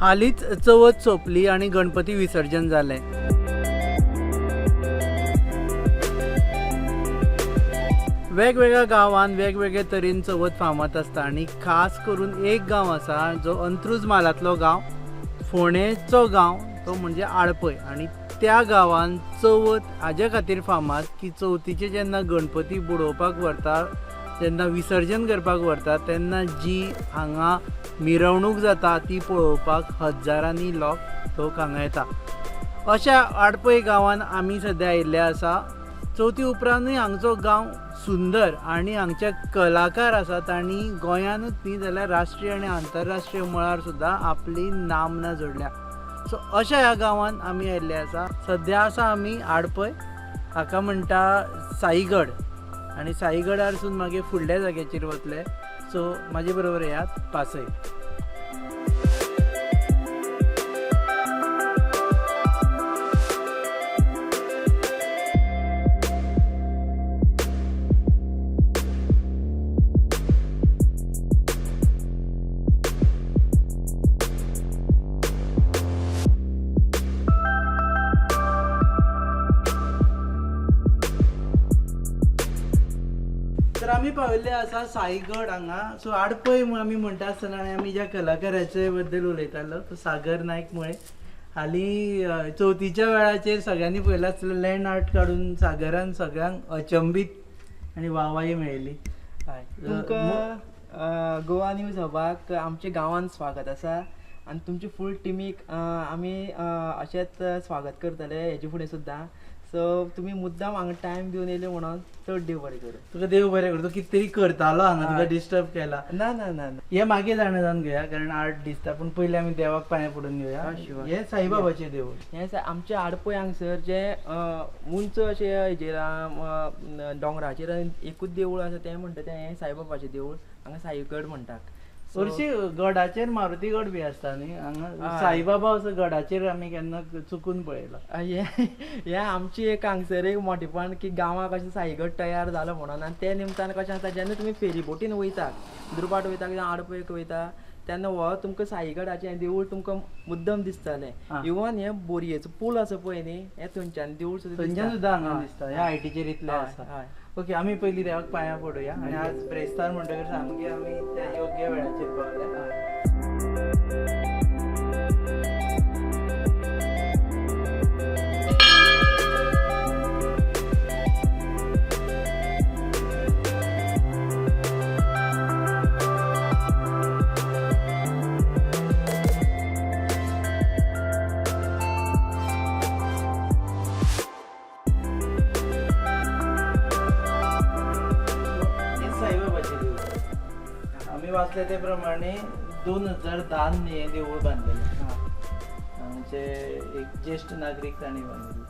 हालींच चवथ सोंपली आनी गणपती विसर्जन जालें. वेगवेगळ्या गांवांत वेगवेगळे तरेन चवथ फामाद आसता आनी खास करून एक गांव आसा जो अंत्रूज म्हालांतलो गांव, फोंडेचो गांव, तो म्हणजे आडपय. आनी त्या गांवांत चवथ हाजे खातीर फामाद की चवथीचे जेन्ना गणपती बुडोवपाक व्हरता, जेन्ना विसर्जन करपाक व्हरता तेन्ना जी हांगा मिरवणूक जाता ती पळोवपाक हजारांनी लोक हांगा येता. अशा आडपय गांवांत आमी सद्या आयिल्ले आसा. चवथी उपरांतूय हांगचो गांव सुंदर आनी हांगचे कलाकार आसात आनी गोंयांतूच न्ही जाल्यार राष्ट्रीय आनी आंतरराष्ट्रीय मळार सुद्दां आपली नामना जोडल्या. सो अशा ह्या गांवांत आमी आयिल्ले आसा. सद्या आसा आमी आडपय, हाका म्हणटा साईगड. आनी साईगडारसून मागीर फुडल्या जाग्याचेर वतले. सो म्हाजे बरोबर येयात पासय. तर आमी पाविल्ले आसा साईगड हांगा. सो आडपय आमी म्हणटा आसतना आनी आमी ज्या कलाकाराचे बद्दल उलयतालो तो सागर नायक मुळे. हालीं चवथीच्या वेळाचेर सगळ्यांनी पळयलां आसतलें लँड आर्ट काडून सागरान सगळ्यांक अचंबीत आनी वाहवाही मेळिल्ली. तुमकां गोवा न्यूज हबाक आमच्या गांवांत स्वागत आसा आनी तुमची फूल टिमीक आमी अशेंच स्वागत करतले हेजे फुडें सुद्दां. सो तुमी मुद्दाम हांगा टायम दिवन येयले म्हणून चड देव बरें करूं. तुका देव बरें करूं. तो कितें तरी करतालो हांगा, तुका डिस्टर्ब केला. ना ना ना ना हे मागे जाणा जावन घेया कारण आर्ट दिसता. पूण पयलीं आमी देवाक पांयां पडून घेवया. हे साईबाबाचें देवूळ. हें आमच्या आडपय हांगसर जें उंच अशें हेजेर दोंगराचेर एकूच देवूळ आसा तें म्हणटा तें हें साईबाबाचें देवूळ. हांगा साईगड म्हणटात. हरशीं गडाचेर मारुती गड बी आसता न्ही. हांगा साईबाबा असो गडाचेर आमी केन्ना चुकून पळयला. हें आमची एक हांगसर एक मोठेपण की गांवाक अशें साईगड तयार जालो म्हणून. आनी ते निमतान कशें आसता जेन्ना तुमी फेरी बोटीन वयता, दुर्बाट वयता किंवां आडपयक वयता तेन्ना हो तुमकां साईगडाचें देवूळ तुमकां मुद्दम दिसतलें. इवन हें बोरयेचो पूल आसा पळय न्ही, हें थंयच्यान देवूळ सुद्दां हांगा दिसता. ह्या हायटीचेर इतलें आसा. ओके, आमी पयलीं देवाक पांयां पडुया आनी आज ब्रेस्तार म्हणटकीर सामकी आमी त्या योग्य वेळाचेर पावल्या. वाचले ते प्रमाणे 2010 हे देवूळ बांधलेले. म्हणजे एक ज्येष्ठ नागरीक तांणी बांदलेले.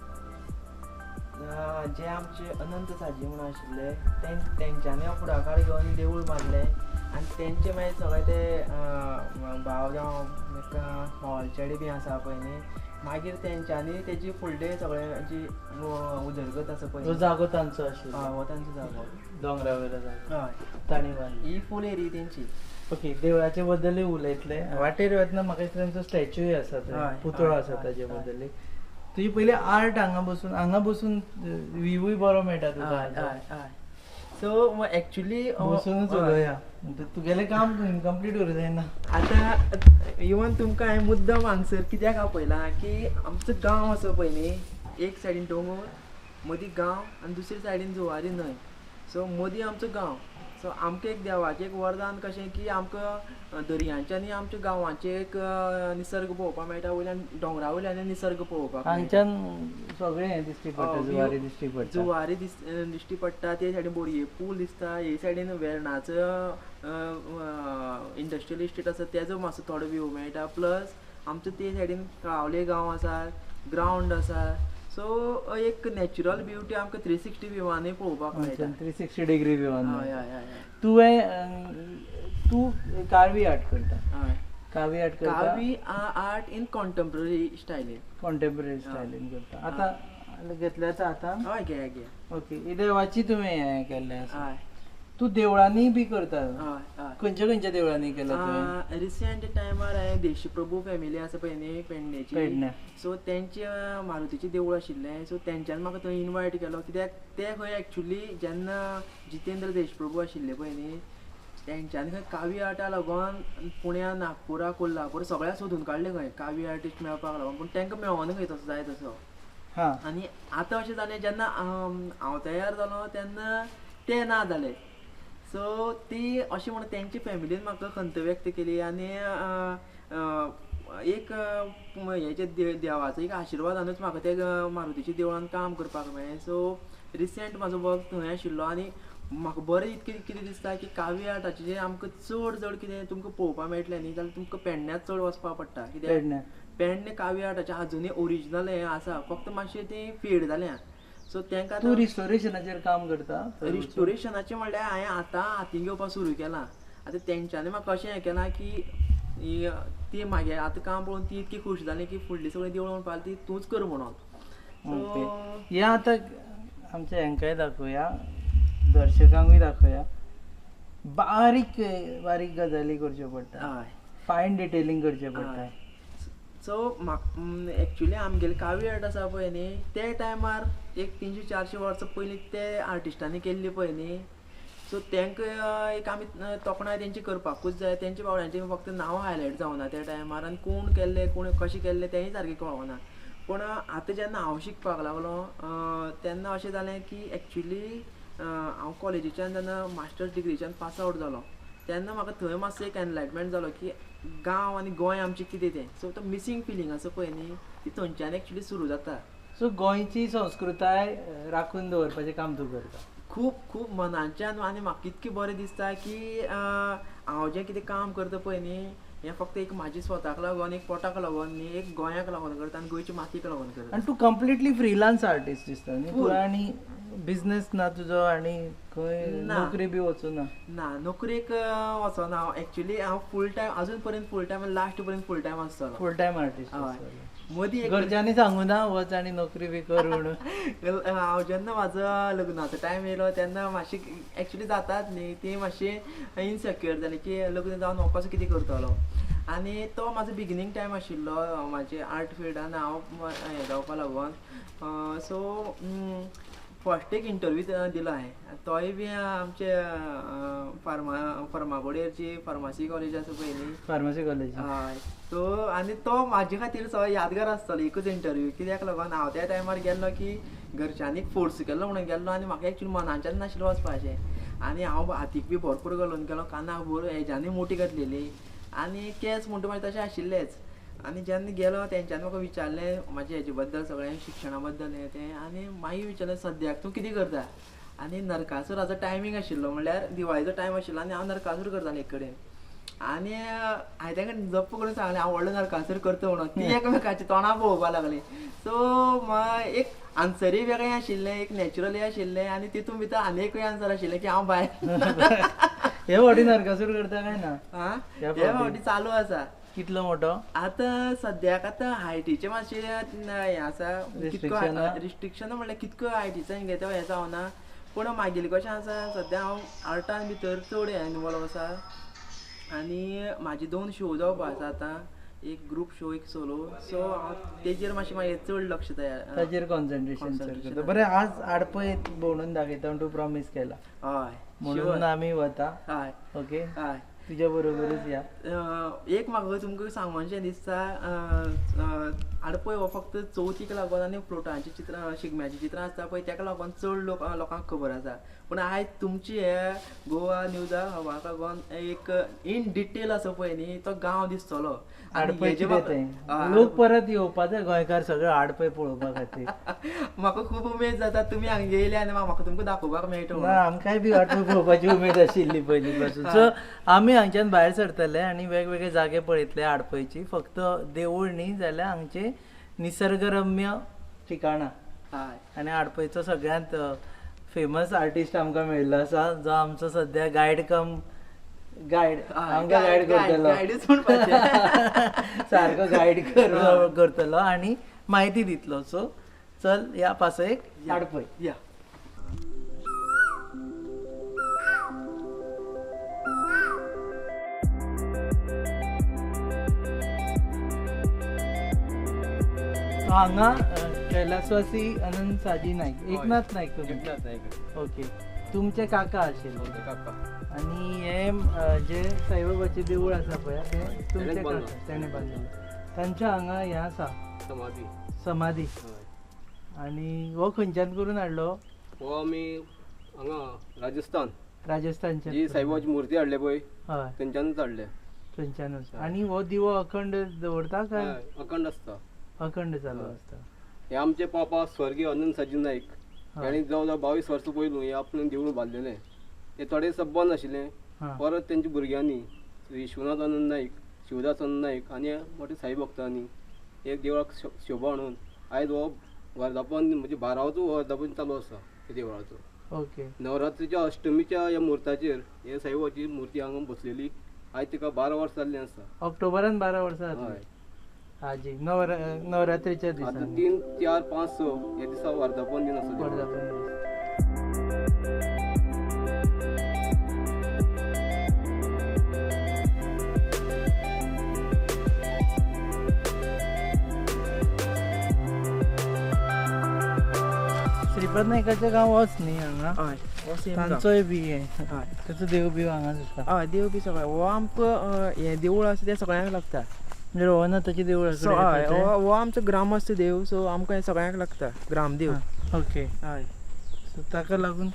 जे आमचे अनंत साजी म्हणून आशिल्ले तेंच्यांनी फुडाकार घेवन देवूळ बांदलें आनी तेंचे मागीर सगळे ते भाव जावं मावळचेडे बी आसा पळय न्ही, मागीर तेंच्यांनी तेजी फुडले सगळे जी उदरगत आसा पळय तो जागो तांचो आशिल्लो. हो तांचो जागो दोंगरावेलो जागो. हय, तांणी बांदली ही फूल एरिया तेंची. ओके, देवळाचे बद्दलूय उलयतले. वाटेर वतना म्हाका दिसता तांचो स्टॅच्यूय आसा, पुतळो आसा ताजे बद्दल. तुजी पयली आर्ट हांगा बसून व्ह्यूय बरो मेळटा तुका. सो एक्चुली बसूनच उलोवया. तुगेलें काम इनकम्प्लीट करूं जायना. आतां इवन तुमकां हांवें मुद्दम हांगसर कित्याक आपयलां की आमचो गांव आसा पळय न्ही, एक सायडीन दोंगर, मदीं गांव आनी दुसरे सायडीन जुवारी न्हंय. सो मदीं आमचो गांव. सो आमकां एक देवाचें एक वरदान कशें की आमकां दर्यांच्यानी आमच्या गांवाचें एक निसर्ग पळोवपाक मेळटा. वयल्यान दोंगरा वयल्यान निसर्ग पळोवपाक हांगच्यान सगळें हें दिश्टी पडटा. जुवारी दिश्टी पडटा. जुवारी दिश्टी पडटा. ते सायडीन बोरये पूल दिसता. हे सायडीन वेर्णाचो इंडस्ट्रियल इस्टेट आसा तेजो मातसो थोडो व्यू मेळटा. प्लस आमचो ते सायडीन काळावले गांव आसा, ग्रावंड आसा. सो एक नॅचरल ब्युटी आमकां 360 व्यूवांनी पळोवपाक मेळटा. 360 डिग्री व्यूवान. हय हय हय. तूं कार्वी आर्ट करता. हय, कार्वी आर्ट करता. कार्वी आर्ट इन कॉन्टेम्पररी स्टायलीन. कॉन्टेम्पररी स्टायलीन करता. आतां घेतल्याचा आतां. हय, घे घे. ओके, ही देवाची तुवें हें केल्लें आसा. हय, तूं देवळांनी बी करता. हय हय. खंयच्या खंयच्या देवळांनी केला तुवें? रिसेंट टायमार हांवें देशप्रभू फॅमिली आसा पळय न्ही पेडण्याची, पेडण्या. सो तेंचे मारुतीचें देवूळ आशिल्लें, सो तेंच्यान म्हाका थंय इनवायट केलो, कित्याक ते खंय एक्चुली जेन्ना जितेंद्र देशप्रभू आशिल्ले पळय न्ही, तेंच्यांनी खंय कावी आर्टा लागून पुण्या, नागपुरा, कोल्हापूर सगळ्या सोदून काडले खंय कावी आर्टिस्ट मेळपाक लागून, पूण तेंकां मेळोना खंय तसो जाय तसो. हां. आनी आतां अशें जालें जेन्ना हांव तयार जालो तेन्ना ते ना जाले. सो ती अशें म्हणून तेंची फॅमिलीन म्हाका खंत व्यक्त केली आनी एक हेचे देवाचो एक आशिर्वादानूच म्हाका ते मारुतीच्या देवळान काम करपाक मेळ्ळें. सो रिसेंट म्हाजो वर्क थंय आशिल्लो आनी म्हाका बरें इतकें कितें दिसता की कावी आर्टाचें जें आमकां चड जड कितें तुमकां पळोवपाक मेळटलें न्ही जाल्यार तुमकां पेडण्याच चड वचपाक पडटा. कित्याक पेडणे कावी आर्टाचें आजुनूय ओरिजिनल हें आसा, फक्त मातशें तें फेड जालें. सो तेंकां तूं रिस्टोरेशनाचेर काम करता? रिस्टोरेशनाचें म्हणल्यार हांवें आतां हातीन घेवपाक सुरू केलां. आतां तेंच्यांनी म्हाका अशें हें केलां की ती म्हागे आतां काम पळोवन ती इतकी खूश जाली की फुडलीं सगळीं देवळां म्हणपाक ती तूंच कर म्हणून. हे आतां आमच्या हांकांय दाखोवया, दर्शकांकूय दाखोवया. बारीक बारीक गजाली करच्यो पडटा, हय. फायन डिटेलिंग करचें पडटा. सो एक्चुली आमगेले कावी आर्ट आसा पळय न्ही, ते टायमार एक 300-400 वर्सां पयलीं ते आर्टिस्टांनी केल्ली पळय न्ही, सो तेंकां एक आमी तोखणाय तेंची करपाकूच जाय. तेंच्या बावड्यांची फक्त नांवां हायलायट जावना त्या टायमार आनी कोण केल्ले कोण कशें केल्लें तेंय सारकें कळोना. पूण आतां जेन्ना हांव शिकपाक लागलो तेन्ना अशें जालें की एक्चुली हांव कॉलेजीच्यान जेन्ना मास्टर्स डिग्रीच्यान पास आवट जालो तेन्ना म्हाका थंय मातसो एक एनलायटमेंट जालो की गांव आनी गोंय आमचें कितें तें. सो तो मिसींग फिलींग आसा पळय न्ही ती थंयच्यान एक्चुली सुरू जाता. सो गोंयची संस्कृताय राखून दवरपाचें काम तूं करता? खूब खूब मनाच्यान. आनी म्हाका इतकें बरें दिसता की हांव जें कितें काम करता पळय न्ही हें फक्त एक म्हाजी स्वताक लागून एक पोटाक लागून न्ही, एक गोंयाक लागून करता आनी गोंयच्या मातयेक लागून करता. आनी तूं कंप्लिटली फ्रीलान्स आर्टिस्ट दिसता न्ही? तूं आनी बिझनेस ना तुजो आनी खंय नोकरी बी वचूना? ना, नोकरेक वचोना हांव. एक्चुली हांव फूल टायम अजून पर्यंत फूल टायम लास्ट पर्यंत फूल टायम आसतलो. Full time artist? मदीं घरच्यांनी सांगू ना वच आनी नोकरी बी कर म्हणून? हांव जेन्ना म्हाजो लग्नाचो टायम येयलो तेन्ना मातशी एक्चुली जातात न्ही ती मातशी इनसेक्युअर जाली की लग्न जावन हांव कसो कितें करतलो. आनी तो म्हाजो बिगिनींग टायम आशिल्लो म्हाजे आर्ट फिल्डान हांव हें जावपा लागून. सो फर्स्ट एक इंटरव्यू दिलो हांवें, तोय बी आमचे फर्मागुडयेरची फार्मासी कॉलेज आसा पळय न्ही, फार्मासी कॉलेज. हय. सो आनी तो म्हाजे खातीर सगळो यादगार आसतलो एकूच इंटरव्यू. कित्याक लागून हांव त्या टायमार गेल्लो की घरच्यांनी फोर्स केल्लो म्हणून गेल्लो आनी म्हाका एक्चुली मनाच्यान नाशिल्लो वचपाचें. आनी हांव हातीक बी भरपूर घालून गेलो, कानाक भर हेज्यांनी मोटी घातलेली आनी केंस म्हणटा मागीर तशें आशिल्लेच. आनी जेन्ना गेलो तेंच्यांनी म्हाका विचारलें म्हाजे हेजे बद्दल सगळें शिक्षणा बद्दल हें तें. आनी मागीर विचारलें सद्याक तूं कितें करता. आनी नरकासूराचो टायमींग आशिल्लो म्हणल्यार दिवाळेचो टायम आशिल्लो आनी हांव नरकासूर करतालें एक कडेन. आनी हांवें तांकां जप्प करून सांगलें हांव व्हडलो नरकासूर करता म्हणून. ती एकामेकाची तोंडां पळोवपाक लागलीं. सो एक आन्सरूय वेगळें आशिल्लें, एक नॅचरलूय आशिल्लें आनी तितून भितर आनी एकूय आन्सर आशिल्लें की हांव भायर. हे फावटी नरकासूर करता काय ना? हे फावटी चालू आसा. कितलो मोठो? आतां सद्याक आतां हायटीचें मातशें हें आसा, रिस्ट्रिक्शन म्हणल्यार कितको हायटीचो घेता हें जावना. पूण म्हागेलें कशें आसा सद्या हांव आर्टान भितर चड इनवॉल्व आसा. आनी म्हाजे 2 शो जावपा आसा आतां, एक ग्रूप शो एक सोलो. सो हांव तेजेर मातशें मागीर चड लक्ष ताजेर कॉन्सन्ट्रेशन करता. बरें, आज आडपय भोंवडून दाखयता म्हण तूं प्रॉमीस केला. हय, म्हणून आमी वता. हय. ओके, हय. तुज्या बरोबरच या. एक म्हाका तुमकां सांगोनशें दिसता, आडपय हो फक्त चवथीक लागून आनी फ्लोटांची चित्रां शिगम्याची चित्रां आसता पळय तेका लागून चड लोकांक खबर आसा. पूण आयज तुमची हे गोवा न्यूजा हवाक लागून एक इन डिटेल आसा पळय न्ही तो गांव दिसतलो. लोक परत येवपाचे गोंयकार सगळे आडपय पळोवपा खातीर. म्हाका खूब उमेद जाता तुमी हांगा येयले आनी म्हाका तुमकां दाखोवपाक मेळटा. आमकांय बी आडपय पळोवपाची उमेद आशिल्ली पयलीं पासून. सो आमी हांगच्यान भायर सरतले आनी वेगवेगळे जागे पळयतले आडपयची. फक्त देवूळ न्ही जाल्यार हांगचे निसर्गरम्य ठिकाणां. आनी आडपयचो सगळ्यांत फेमस आर्टिस्ट आमकां मेळिल्लो आसा जो आमचो सद्या गायड आमकां गायड करतलो. सारको गायड करतलो आनी म्हायती दितलो. सो चल या पासयेक आडपय या. हांगा कैलासवासी अनंत साजी नाईक एकनाथ नाईक तुम्ही ओके तुमचे काका आशिल्ले आणि हे जे साईबाबाचे देऊळ आसा पळय ते तुमचे काका तेणे बांदलेले तांच्या हांगा हे आसा समाधी आणि हो खंयच्यान करून हाडलो हो आमी हांगा राजस्थानचे जी साईबाबाची मूर्ती हाडले पळय हय तेंच्यानूच हाडले थंयच्यानूच आणि हो दिवो अखंड दवरता काय अखंड आसता अखंड चालू आसता हे आमचे पापा स्वर्गीय अनंत साजी नाईक यांनी जवळ जवळ 22 वर्सां पयलू हे आपणें देवूळ बांदलेलें ते थोडे सब बंद आशिल्ले परत तेंच्या भुरग्यांनी विश्वनाथ अनंत नाईक शिवदास अनंत नाईक आनी मोठे साई भक्तांनी एक देवळाक शोभा हाडून आयज हो वर्धापन म्हणजे 12वाचो वर्धापन चालू आसा त्या देवळाचो ओके नवरात्रीच्या अष्टमीच्या ह्या मुहूर्ताचेर हे साईबाबाची मूर्ती हांगा बसलेली आयज तिका 12 वर्सां जाल्लीं आसा ऑक्टोबरान 12 वर्सां हय हाजी नवरात्रीच्या आता दिसांनी 3, 4, 5, 6 या दिसा वर्धापन दिन आसा वर्धापन दीस श्रीपाद नायकाचें गांव होच न्ही हांगा हय हो सेम तांचोय बी हे हय ताचो देव बी हांगाच आसा हय देव बी सगळें हो आमकां हें देवूळ आसा तें सगळ्यांक लागता म्हणजे रवनाथाचें देवूळ सो हय हो आमचो ग्रामस्थ देव सो आमकां हें सगळ्यांक लागता ग्रामदेव ओके हय सो ताका लागून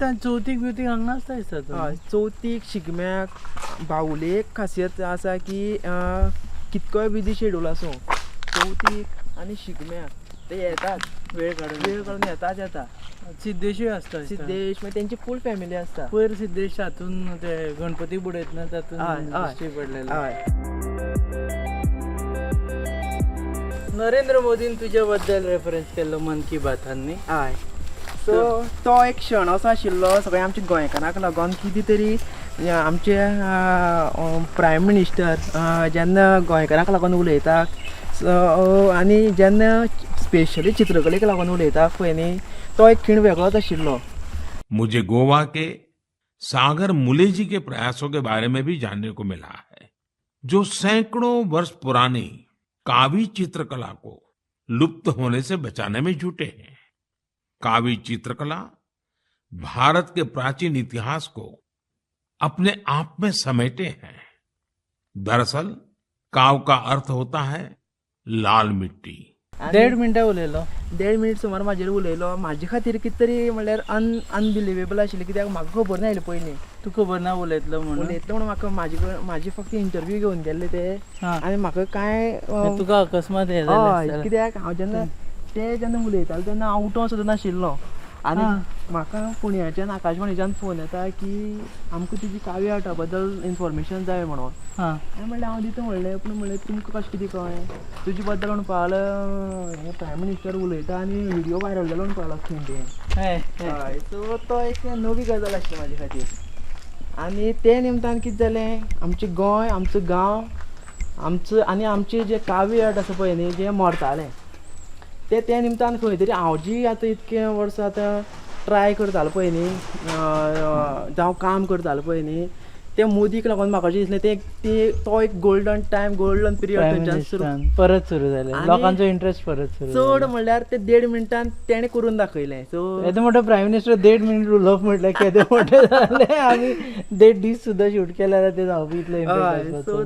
चवथीक बिवथीक हांगा आसता दिसता तो हय चवथीक शिगम्याक बावलेक खासियत आसा की कितकोय बिजी शेड्यूल आसूं चवथीक आनी शिगम्याक ते येतात वेळ काडून येतात येता सिद्धेशूय आसता दिसता. सिद्धेश मागीर तेंची फूल फॅमिली आसता पयर सिद्धेश हातून ते गणपती बुडयतना तातून हय, हय. दिश्टी पडलेले हय नरेंद्र मोदीन तुज्या बद्दल रेफरन्स केल्लो मन की बातांनी हय सो तो एक क्षण असो आशिल्लो सगळ्या आमच्या गोंयकारांक लागून कितें तरी आमचे प्रायम मिनिस्टर जेन्ना गोंयकारांक लागून उलयता आनी जेन्ना स्पेशली चित्रकलेक लागून उलयता पळय न्ही तो एक खीण वेगळोच आशिल्लो मुझे गोवा के सागर मुले जी के प्रयासों के बारे में भी जानने को मिला है जो सैकड़ों वर्ष पुरानी कावी चित्रकला को लुप्त होने से बचाने में जुटे हैं कावी चित्रकला भारत के प्राचीन इतिहास को अपने आप में समेटे हैं दरअसल काव का अर्थ होता है लाल मिट्टी 1.5 मिनटां उलयलो 1.5 मिनीट सुमार म्हाजेर उलयलो म्हाजे खातीर कितें तरी म्हणल्यार अनबिलिवेबल आशिल्लें कित्याक म्हाका खबर नाशिल्लें पयलीं तू खबर ना उलयतलो म्हणून उलयतलो म्हणून म्हाका म्हाजी फक्त इंटरव्यू घेवन गेल्ले ते आनी म्हाका काय तुका अकस्मात हे हय जालें कित्याक हांव जेन्ना उलयतालो तेन्ना हांव उठों सुद्दां नाशिल्लो आनी म्हाका पुण्याच्यान आकाशवाणीच्यान फोन येता की आमकां तुजी काव्य आर्टा बद्दल इन्फॉर्मेशन जाय म्हणून हांवें म्हणलें हांव दिता म्हणलें पूण म्हणलें तुमकां कशें कितें कळ्ळें तुजे बद्दल म्हणपा लागलो हे प्रायम मिनिस्टर उलयता आनी व्हिडियो व्हायरल जालो म्हणपा लागलो थंय हय सो तो एक नवी गजाल आसली म्हाजे खातीर आनी ते निमतान कितें जालें आमचें गोंय आमचो गांव आमचो आनी आमचें जें काव्य आर्ट आसा पळय न्ही जें मरतालें ते निमतान खंय तरी हांव जी आतां इतके वर्सां आतां ट्राय करतालो पळय न्ही जावं काम करतालो पळय न्ही ते मोदीक लागून म्हाका अशें दिसलें तो एक गोल्डन पिरियड थंयच्यान सुरू परत सुरू जालें लोकांचो इंट्रस्ट परत सुरू चड म्हणल्यार ते 1.5 मिनटान तेणें करून दाखयलें सो येदो मोठो प्रायम मिनिस्टर 1.5 मिनिट उलोवप म्हटल्यार केदे मोठे जालें आमी 1.5 दीस सुद्दां शूट केल्यार ते जावपी इतलें सो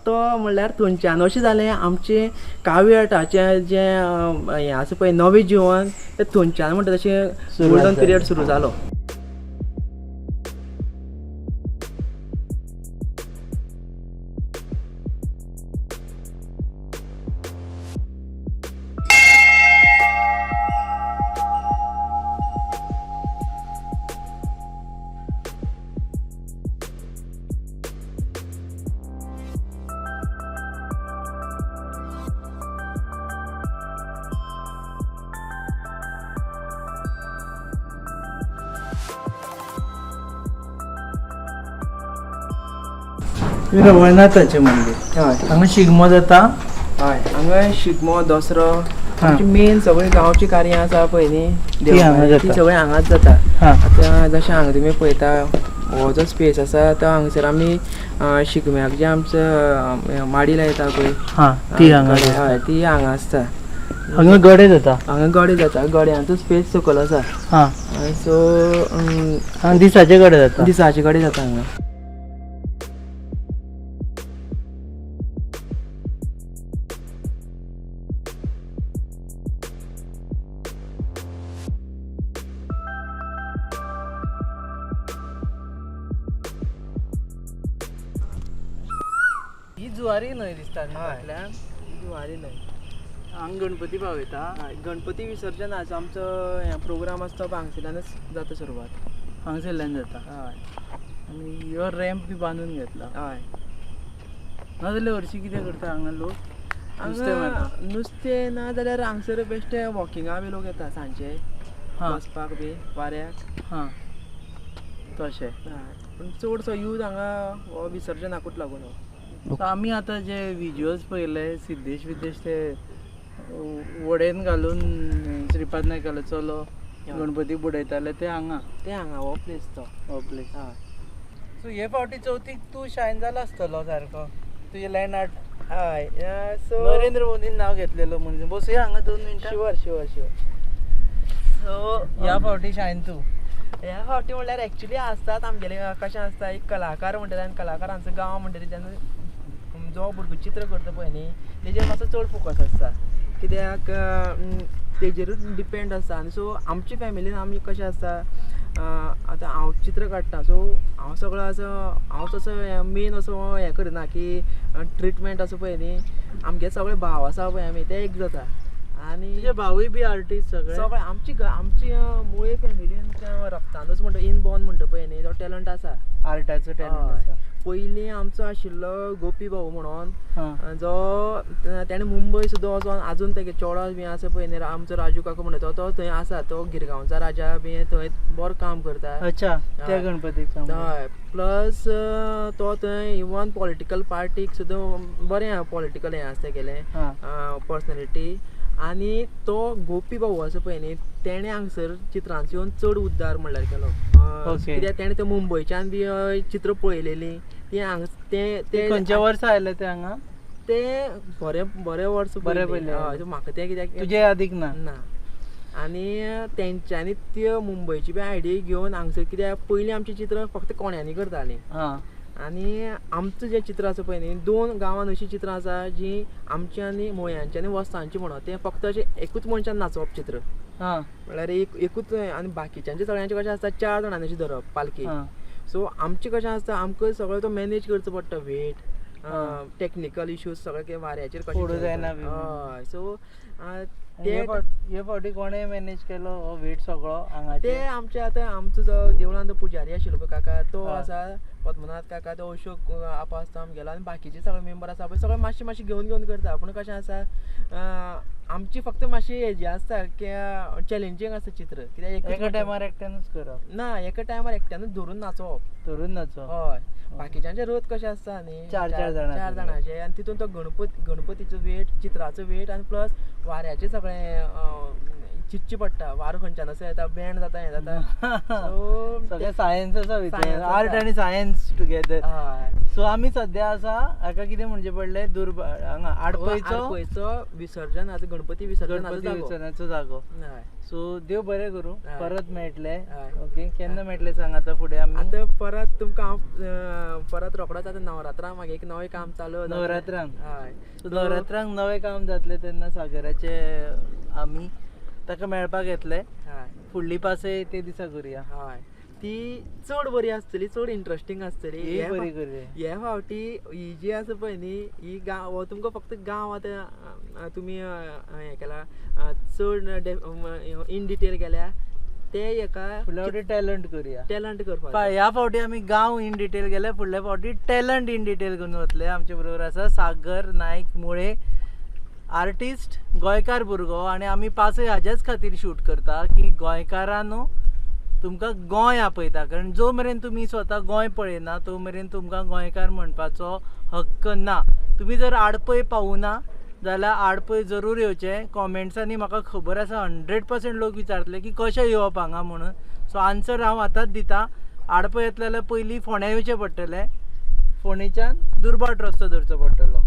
तो म्हणल्यार थंयच्यान अशें जालें आमचें काव्य आर्टाचें जें हें आसा पळय नवें जिवन तें थंयच्यान म्हणटा तशें गोल्डन पिरियड सुरू जालो रवळनाथाचें मंदीर हय हांगा शिगमो जाता हय हांगा शिगमो दसरो आमची मेन सगळीं गांवची कार्यां आसा पळय न्ही हांगा जाता. ती सगळीं हांगाच जाता आतां जशें हांगा तुमी पळयता हो जो स्पेस आसा तो हांगसर आमी शिगम्याक जे आमचो माडी लायता पळय ती हांगा हय ती हांगा आसता हांगा गडे जाता. हांगा गडे जाता, गड्यांचो स्पेस सकयल आसा. हां सो हांगा दिसाचे गडे जाता. दिसाचे गडे जाता हांगा. ही जुवारी न्हय दिसता न्ही हय. फाटल्यान. जुवारी न्हय. हांगा गणपती पावयता. हय, गणपती विसर्जन आज आमचो हें प्रोग्राम आसता तो हांगसरल्यानच जाता सुरवात. हांगसरल्यान जाता. हय आनी ह्यो रॅम्प बी बांदून घेतला. हय. नाजाल्यार हरशीं कितें करता हांगा लोक? नुस्तें हांगा मारता. नुस्तें ना जाल्यार हांगसर बेश्टे वॉकिंगा बी लोक येता सांजचे हां बसपाक बी वाऱ्याक. हां तशें. हय. पूण चडसो यूज हांगा हो विसर्जनाकूच लागून हो. सो आमी आतां जे विज्युअल्स पळयले सिद्धेश विद्देश ते वडेन घालून श्रीपाद नायकालो चलो गणपती बुडयताले ते हांगा ते हांगा हो प्लेस तो. हो प्लेस. हय. सो हे फावटी चवथीक तूं शायन जालो आसतलो सारको. तुजे लँड आर्ट हय. सो नरेंद्र मोदीन नांव घेतलेलो म्हणजे बसूया हांगा 2 मिनटां. Sure sure sure. सो ह्या फावटी शायन तूं. ह्या फावटी म्हणल्यार एक्चुली आसतात आमगेले कशें आसता एक कलाकार म्हणटले आनी कलाकारांचो गांव म्हणटरी तेन्ना जो भुरगो चित्र करता पळय न्ही तेजेर मातसो चड फोकस आसता कित्याक तेजेरूच डिपेंड आसता. आनी सो आमचे फॅमिलीन आमी कशें आसता आतां हांव चित्र काडटा सो हांव सगळो असो हांव तसो मेन असो हें करना की ट्रिटमेंट आसा पळय न्ही आमगे सगळे भाव आसा पळय आमी ते एक जाता. आनी तुजे भावूय बी आर्टिस्ट सगळे. सगळे आमची मुळे फॅमिलीन रक्तानूच म्हणटा इनबॉर्न म्हणटा पळय न्ही तो टॅलंट आसा. आर्टाचो टॅलंट हय. आसा. पयलीं आमचो आशिल्लो गोपी भाऊ म्हणून हां जो तेणें मुंबय सुद्दां वचोन आजून तेगे चोडो बी आसा पळय न्ही आमचो राजू काका म्हणटा तो थंय आसा. तो गिरगांवचा राजा बी थंय बरो काम करता. अच्छा त्या गणपतीक हय. प्लस तो थंय इवन पॉलिटिकल पार्टीक सुद्दां बरें पॉलिटिकल हें आसा तेगेलें पर्सनॅलिटी. आनी तो गोपी भाऊ आसा पळय न्ही तेणें हांगसर चित्रांचो येवन चड उद्दार म्हणल्यार केलो. कित्याक तेणें ते मुंबयच्यान बी चित्र पळयलेलीं ती हांग ते खंयच्या वर्सा आयले ते हांगा? ते बरे वर्स बरे पयले. हय. म्हाका ते कित्याक तुजे यादीक ना? ना. आनी तेंच्यांनी त्यो मुंबयची बी आयडिया घेवन हांगसर कित्याक पयलीं आमचीं चित्रां फक्त कोण्यांनी करतालीं. आनी आमचें जें चित्र आसा पळय न्ही 2 गांवांन अशीं चित्रां आसा जीं आमची आनी मोयांची आनी वस्तांची म्हणून तें फक्त अशें एकूच मनशान नाचोवप चित्र. म्हळ्यार एकूच आनी बाकीच्यांचें सगळ्यांचें कशें आसता 4 जाणांनी अशी धरप पालखी. सो आमचें कशें आसता आमकां सगळो तो मॅनेज करचो पडटा वेट टेक्निकल इश्यूज सगळे वाऱ्याचेर फोडूं जायना बी. हय. सो हे फावटी कोणें मॅनेज केलो हो वेट सगळो हांगाचे? ते आमचे आतां आमचो जो देवळान तो पुजारी आशिल्लो पळय काका तो आसा पद्मनाथ काका तो अशोक आपा आसता आमगेलो आनी बाकीचे सगळे मेंबर आसा पळय सगळे मातशें घेवन करता. पूण कशें आसा आमची फक्त मातशी हेजी आसता की चॅलेंजींग आसता चित्र कित्याक एका टायमार एकट्यानूच करप ना एका टायमार एकट्यानूच धरून नाचोवप. धरून नाचोवप. हय. बाकीच्यांचे रोत कशे आसता न्ही 4 जाणांचे आनी तितून तो गणपतीचो वेट चित्राचो वेट आनी प्लस वाऱ्याचे सगळे चिंतची पडटा. वारो खंयच्यान असो येता बँड जाता हें जाता. सो सगळें सायन्स आसा भितर. आर्ट आनी सायन्स टुगेदर. सो आमी सद्या आसा हाका कितें म्हणचें पडलें हांगा आडपयचो विसर्जन आज गणपती विसर्जनाचो जागो. सो देव बरें करूं. परत मेळटले. ओके. केन्ना मेळटले सांग आतां फुडें आमी? आतां परत तुमकां हांव परत रोखडोच आतां नवरात्रांक म्हागे एक नवें काम चालू नवरात्रांक. हय. सो नवरात्रांक नवें काम जातलें तेन्ना सागराचे आमी ताका मेळपाक येतले. हय. फुडली पासय ते दिसा करुया. हय. ती चड बरी आसतली चड इंट्रस्टींग आसतली. बरी करुया. हे फावटी ही जी आसा पळय न्ही ही गांव हो तुमकां फक्त गांव आतां तुमी हें केला चड इन डिटेल गेल्या ते एका फुडल्या फावटी टॅलंट करुया. टॅलंट करपाक. ह्या फावटी आमी गांव इन डिटेल गेले. फुडल्या फावटी टॅलंट इन डिटेल करून वतले. आमचे बरोबर आसा सागर नायक मुळे आर्टिस्ट गोंयकार भुरगो. आनी आमी पासय हाज्याच खातीर शूट करता की गोंयकारांनो तुमकां गोंय आपयता. कारण जो मेरेन तुमी स्वता गोंय पळयना तो मेरेन तुमकां गोंयकार म्हणपाचो हक्क ना. तुमी जर आडपय पावूना जाल्यार आडपय जरूर येवचें. कॉमेंट्सांनी म्हाका खबर आसा 100% लोक विचारतले की कशें येवप हांगा म्हणून. सो आन्सर हांव आतांच दिता. आडपय येतले जाल्यार पयलीं फोंड्या येवचें पडटलें. फोंडेच्यान दुर्बाट रस्तो धरचो पडटलो.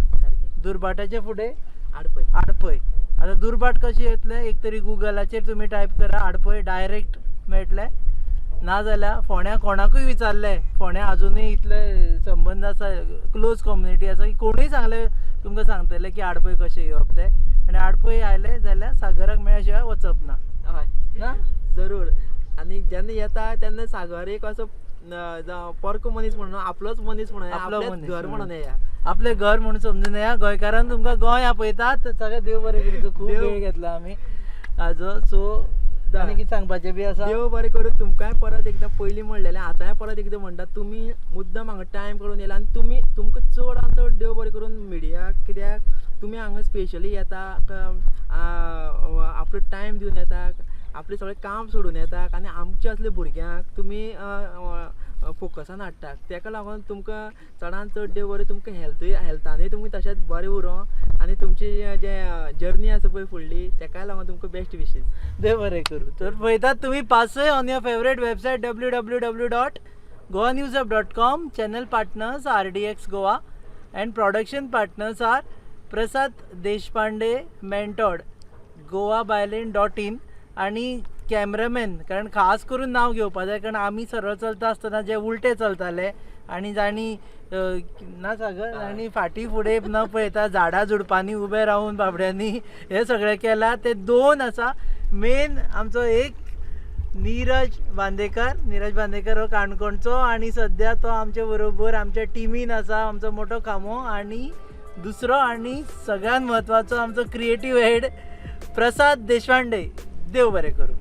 दुर्बाटाचे फुडें आडपय आता दुर्बाट कशी येतले, एक तरी गुगलाचेर तुम्ही टायप करा आडपय, डायरेक्ट मेळटले, ना जाल्यार फोण्या कोणाकूय विचारले, फोण्या अजुनूय इतले संबंध आसा, क्लोज कम्युनिटी आसा की कोणूय सांगले तुमकां सांगतले की आडपय कशें येवप ते, आनी आडपय आयले जाल्यार सागराक मेळ्ळ्या शिवाय वचप ना. हय ना जरूर. आणि जेन्ना येता तेन्ना सागर एक असो परको मनीस म्हणून, आपलोच मनीस म्हणून, आपलो आपलेंच मनीस घर म्हणून. म्हणून येया. आपले घर म्हणून समजून या. गोंयकारान तुमकां गोंय आपयतात, सगळे देव बरें करूं. खूब देव- वेळ घेतला आमी हाजो. सो आनी कितें सांगपाचें बी आसा? देव बरें करून. तुमकांय परत एकदां पयलीं म्हणलेलें, आतांय परत एकदां म्हणटा, तुमी मुद्दम हांगा टायम काडून येयला आनी तुमकां चड आनी चड देव बरें करून मिडियाक, कित्याक तुमी हांगा स्पेशली येता, आपलो टायम दिवन येता, आपलें सगळें काम सोडून येतात आनी आमच्या असले भुरग्यांक तुमी फोकसान हाडटात. ताका लागून तुमकां चडांत चड देव बरें तुमकां हेल्थानूय तुमी तशेंच बरें उरो आनी तुमची जे जर्नी आसा पळय फुडली, ताकाय लागून तुमकां बेस्ट विशीस. देव बरें करूं. तर पळयतात तुमी पासय on your favourite website www.goanewsup.com. Channel partners RDX Goa and production partners are Prasad Deshpande, मेंटॉड, goabailin.in. आणि कॅमेरामॅन, कारण खास करून नाव घेवपा जाय, कारण आमी सरळ चलता आसतना जे उलटे चलताले आनी जाणी ना सागर आनी फाटीं फुडें न पळयता झाडां झुडपांनी उबे रावून बाबड्यांनी हे सगळें केलां. ते 2 आसा. मेन आमचो एक नीरज बांदेकर हो काणकोणचो, आनी सद्या तो आमचे बरोबर आमच्या टिमीन आसा, आमचो मोठो कामो. आनी दुसरो आनी सगळ्यात म्हत्वाचो आमचो क्रिएटीव हेड प्रसाद देशपांडे. देव बरें करूं.